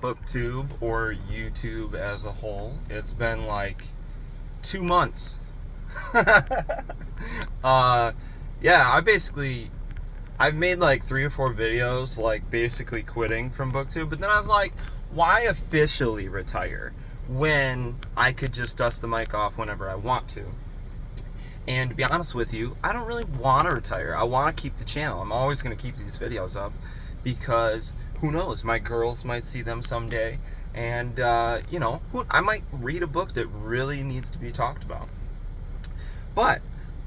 Booktube or YouTube as a whole. It's been like 2 months. I've made like 3 or 4 videos like basically quitting from Booktube, but then I was like, why officially retire when I could just dust the mic off whenever I want to? And to be honest with you, I don't really want to retire. I want to keep the channel. I'm always going to keep these videos up because who knows, my girls might see them someday, and I might read a book that really needs to be talked about. But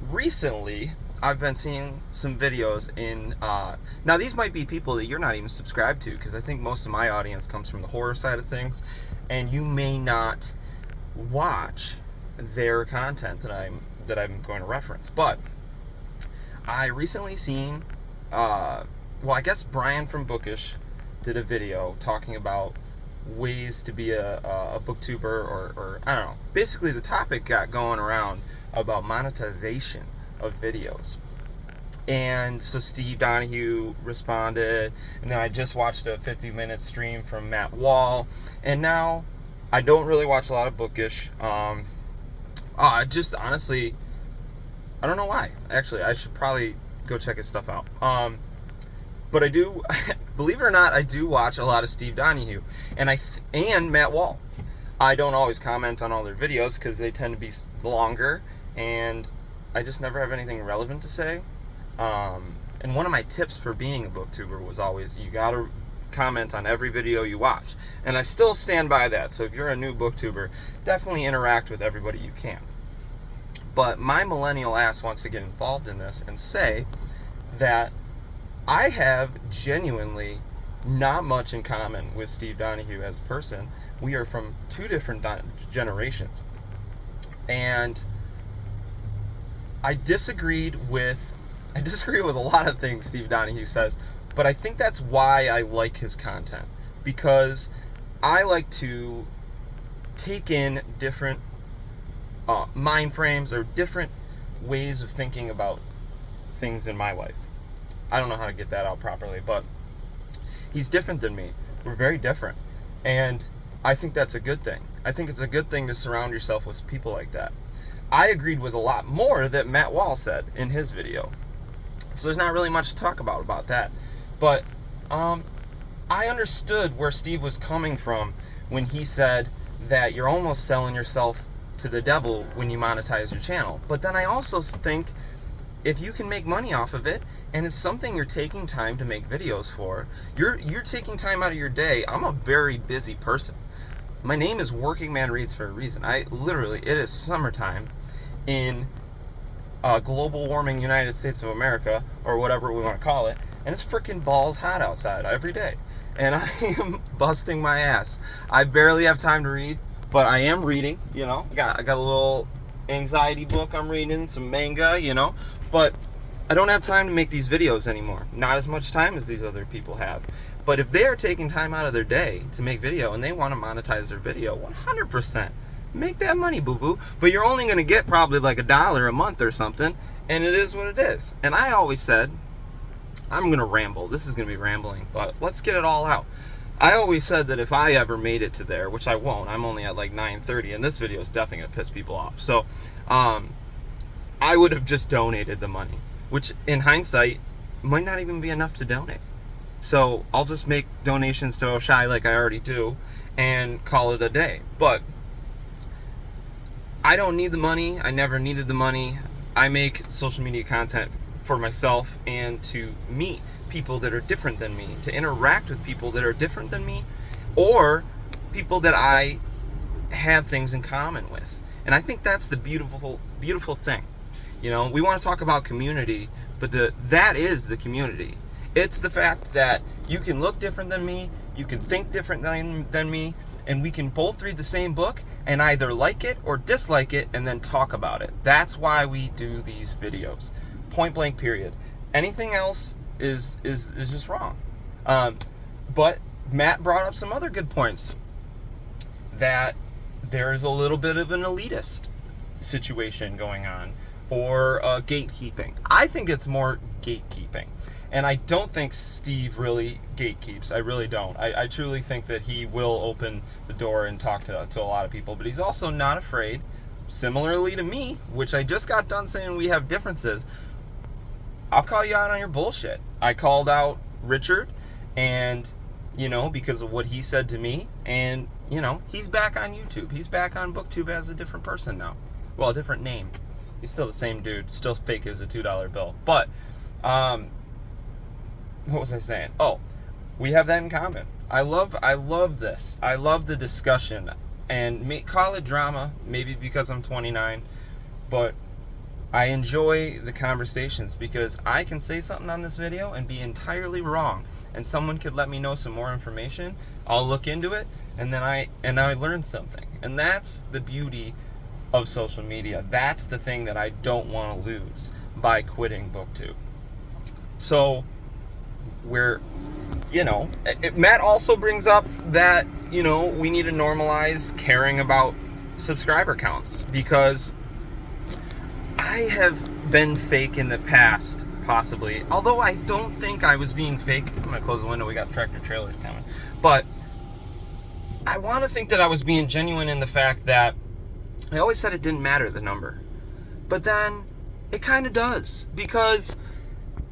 recently I've been seeing some videos in now these might be people that you're not even subscribed to, because I think most of my audience comes from the horror side of things, and you may not watch their content that I'm going to reference. But I recently seen I guess Brian from Bookish did a video talking about ways to be a booktuber, or I don't know. Basically the topic got going around about monetization of videos. And so Steve Donahue responded, and then I just watched a 50-minute stream from Matt Wall, and now I don't really watch a lot of Bookish. Just honestly, I don't know why. Actually, I should probably go check his stuff out. But I do, believe it or not, I do watch a lot of Steve Donahue and Matt Wall. I don't always comment on all their videos because they tend to be longer, and I just never have anything relevant to say. And one of my tips for being a booktuber was always, you gotta comment on every video you watch. And I still stand by that. So if you're a new booktuber, definitely interact with everybody you can. But my millennial ass wants to get involved in this and say that I have genuinely not much in common with Steve Donahue as a person. We are from 2 different generations. And I disagree with a lot of things Steve Donahue says, but I think that's why I like his content, because I like to take in different mind frames or different ways of thinking about things in my life. I don't know how to get that out properly, but he's different than me. We're very different, and I think that's a good thing. I think it's a good thing to surround yourself with people like that. I agreed with a lot more that Matt Wall said in his video, so there's not really much to talk about that. But I understood where Steve was coming from when he said that you're almost selling yourself to the devil when you monetize your channel. But then I also think if you can make money off of it, and it's something you're taking time to make videos for, you're taking time out of your day. I'm a very busy person. My name is Working Man Reads for a reason. It is summertime in global warming United States of America, or whatever we want to call it, and it's freaking balls hot outside every day, and I am busting my ass. I barely have time to read, but I am reading. I got a little anxiety book I'm reading, some manga, but I don't have time to make these videos anymore. Not as much time as these other people have. But if they are taking time out of their day to make video and they want to monetize their video, 100%. Make that money, boo-boo. But you're only going to get probably like $1 a month or something, and it is what it is. And I always said, I'm going to ramble. This is going to be rambling, but let's get it all out. I always said that if I ever made it to there, which I won't, I'm only at like 9:30, and this video is definitely going to piss people off. So I would have just donated the money, which in hindsight might not even be enough to donate. So I'll just make donations to Oshai like I already do and call it a day. But I don't need the money. I never needed the money. I make social media content for myself and to meet people that are different than me, to interact with people that are different than me, or people that I have things in common with. And I think that's the beautiful thing. We want to talk about community, but that is the community. It's the fact that you can look different than me, you can think different than me, and we can both read the same book and either like it or dislike it and then talk about it. That's why we do these videos. Point blank, period. Anything else is just wrong. But Matt brought up some other good points, that there is a little bit of an elitist situation going on, or gatekeeping. I think it's more gatekeeping. And I don't think Steve really gatekeeps. I really don't. I truly think that he will open the door and talk to a lot of people. But he's also not afraid, similarly to me, which I just got done saying we have differences. I'll call you out on your bullshit. I called out Richard, and, because of what he said to me. And, he's back on YouTube. He's back on Booktube as a different person now. Well, a different name. He's still the same dude. Still fake as a $2 bill. But, what was I saying? Oh, we have that in common. I love this. I love the discussion. And call it drama, maybe because I'm 29. But I enjoy the conversations because I can say something on this video and be entirely wrong. And someone could let me know some more information. I'll look into it, and then I learn something. And that's the beauty of social media. That's the thing that I don't want to lose by quitting Booktube. So, Matt also brings up that, we need to normalize caring about subscriber counts, because I have been fake in the past, possibly. Although I don't think I was being fake. I'm going to close the window. We got tractor trailers coming. But I want to think that I was being genuine in the fact that I always said it didn't matter, the number. But then it kind of does. Because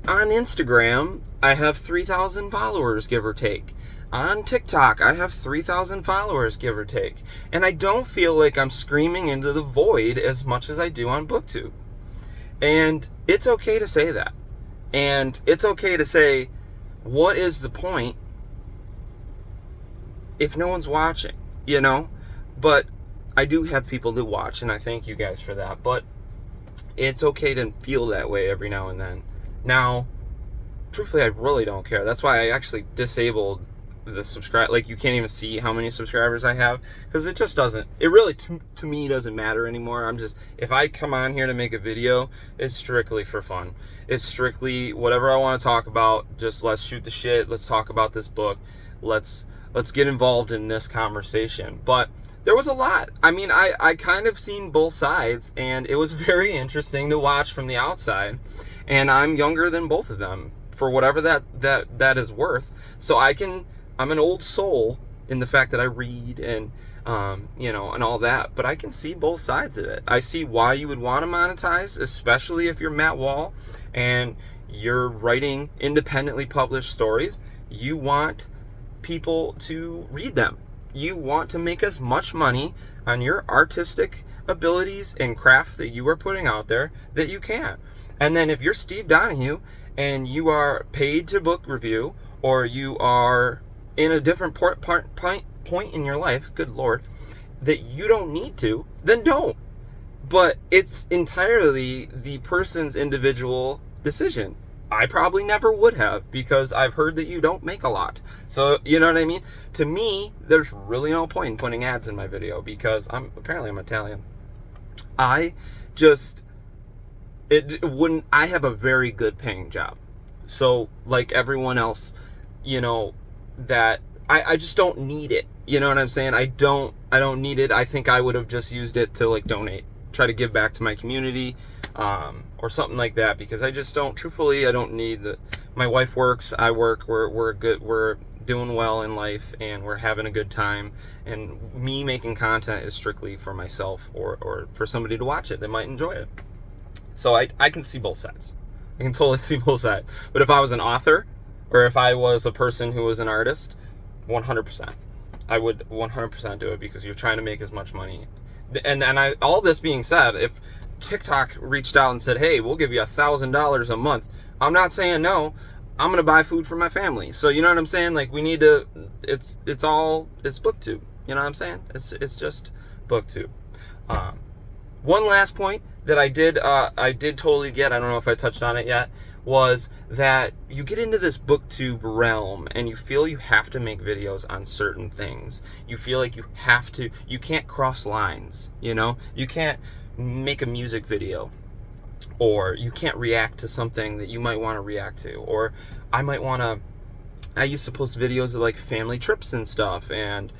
on Instagram, I have 3,000 followers, give or take. On TikTok, I have 3,000 followers, give or take. And I don't feel like I'm screaming into the void as much as I do on Booktube. And it's okay to say that. And it's okay to say, what is the point if no one's watching, But I do have people that watch, and I thank you guys for that. But it's okay to feel that way every now and then. Now, truthfully, I really don't care. That's why I actually disabled the subscribe. Like, you can't even see how many subscribers I have, because it just doesn't. It really, to me, doesn't matter anymore. If I come on here to make a video, it's strictly for fun. It's strictly whatever I want to talk about. Just let's shoot the shit. Let's talk about this book. Let's get involved in this conversation. But there was a lot. I kind of seen both sides, and it was very interesting to watch from the outside. And I'm younger than both of them, for whatever that is worth. So I'm an old soul in the fact that I read and and all that, but I can see both sides of it. I see why you would want to monetize, especially if you're Matt Wall and you're writing independently published stories. You want people to read them. You want to make as much money on your artistic abilities and craft that you are putting out there that you can. And then if you're Steve Donahue and you are paid to book review, or you are in a different point in your life, good Lord, that you don't need to, then don't. But it's entirely the person's individual decision. I probably never would have, because I've heard that you don't make a lot. So, you know what I mean? To me, there's really no point in putting ads in my video, because I'm Italian. I have a very good paying job. So, like everyone else, that I just don't need it. You know what I'm saying? I don't need it. I think I would have just used it to donate, try to give back to my community, or something like that, because I just don't, truthfully, I don't need my wife works, I work, we're doing well in life, and we're having a good time, and me making content is strictly for myself, or for somebody to watch it that might enjoy it. So I can see both sides. I can totally see both sides. But if I was an author, or if I was a person who was an artist, 100%. I would 100% do it, because you're trying to make as much money. And all this being said, if TikTok reached out and said, hey, we'll give you $1,000 a month, I'm not saying no. I'm going to buy food for my family. So, you know what I'm saying? We need to, it's Booktube. You know what I'm saying? It's just Booktube. One last point that I did totally get, I don't know if I touched on it yet, was that you get into this Booktube realm and you feel you have to make videos on certain things. You feel like you can't cross lines, You can't make a music video, or you can't react to something that you might want to react to, or I used to post videos of family trips and stuff, and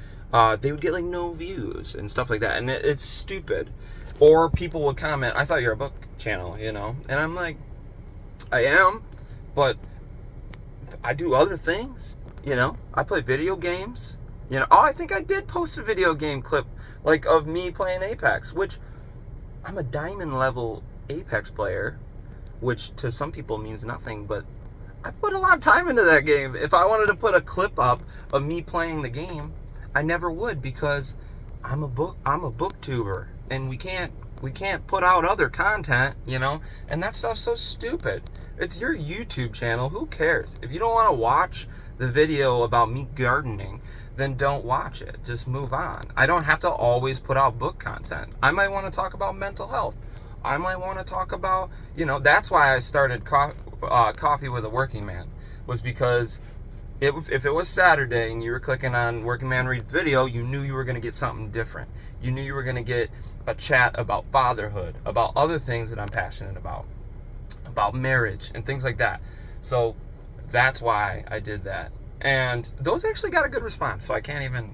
they would get no views and stuff like that, and it's stupid. Or people would comment, I thought you're a book channel, and I'm like, I am, but I do other things, I play video games, oh, I think I did post a video game clip, like, of me playing Apex, which I'm a diamond level Apex player, which to some people means nothing, but I put a lot of time into that game. If I wanted to put a clip up of me playing the game, I never would, because I'm a booktuber, and we can't put out other content, and that stuff's so stupid. It's your YouTube channel. Who cares? If you don't want to watch the video about me gardening, then don't watch it. Just move on. I don't have to always put out book content. I might want to talk about mental health. I might want to talk about, that's why I started Coffee with a Working Man, was because if it was Saturday and you were clicking on Working Man Reads video, you knew you were going to get something different. You knew you were going to get a chat about fatherhood, about other things that I'm passionate about marriage and things like that. So that's why I did that. And those actually got a good response. So I can't even,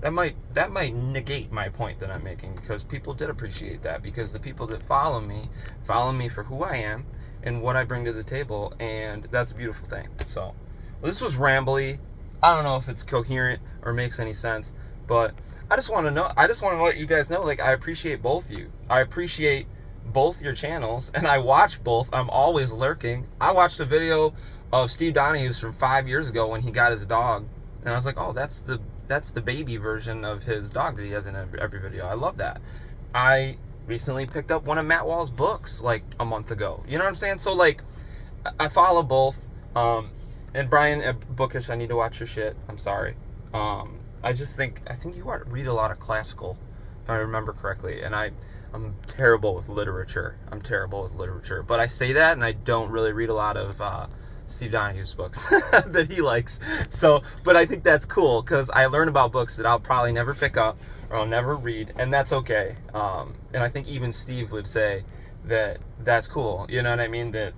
that might negate my point that I'm making, because people did appreciate that, because the people that follow me for who I am and what I bring to the table, and that's a beautiful thing. So, well, this was rambly. I don't know if it's coherent or makes any sense, but I just want to let you guys know, like, I appreciate both of you. I appreciate both your channels, and I watch both. I'm always lurking. I watched a video of Steve Donahue's from 5 years ago when he got his dog, and I was like, oh, that's the baby version of his dog that he has in every video. I love that. I recently picked up one of Matt Wall's books like a month ago. You know what I'm saying? So, like, I follow both. And Brian at Bookish, I need to watch your shit. I'm sorry. I think you read a lot of classical, if I remember correctly, and I'm terrible with literature. But I say that, and I don't really read a lot of Steve Donahue's books that he likes. So, but I think that's cool, because I learn about books that I'll probably never pick up or I'll never read, and that's okay. And I think even Steve would say that that's cool. You know what I mean? That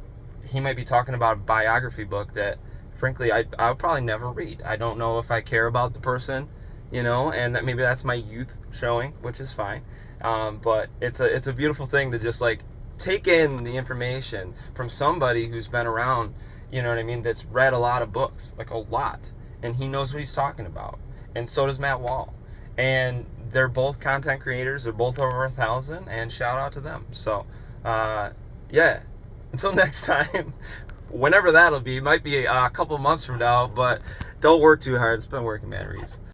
he might be talking about a biography book that, frankly, I'll probably never read. I don't know if I care about the person, and that maybe that's my youth showing, which is fine. But it's a beautiful thing to just, like, take in the information from somebody who's been around, you know what I mean, that's read a lot of books, like a lot, and he knows what he's talking about. And so does Matt Wall. And they're both content creators. They're both over 1,000, and shout out to them. So, yeah. Until next time, whenever that'll be, might be a couple months from now, but don't work too hard. It's been Working Man Reads.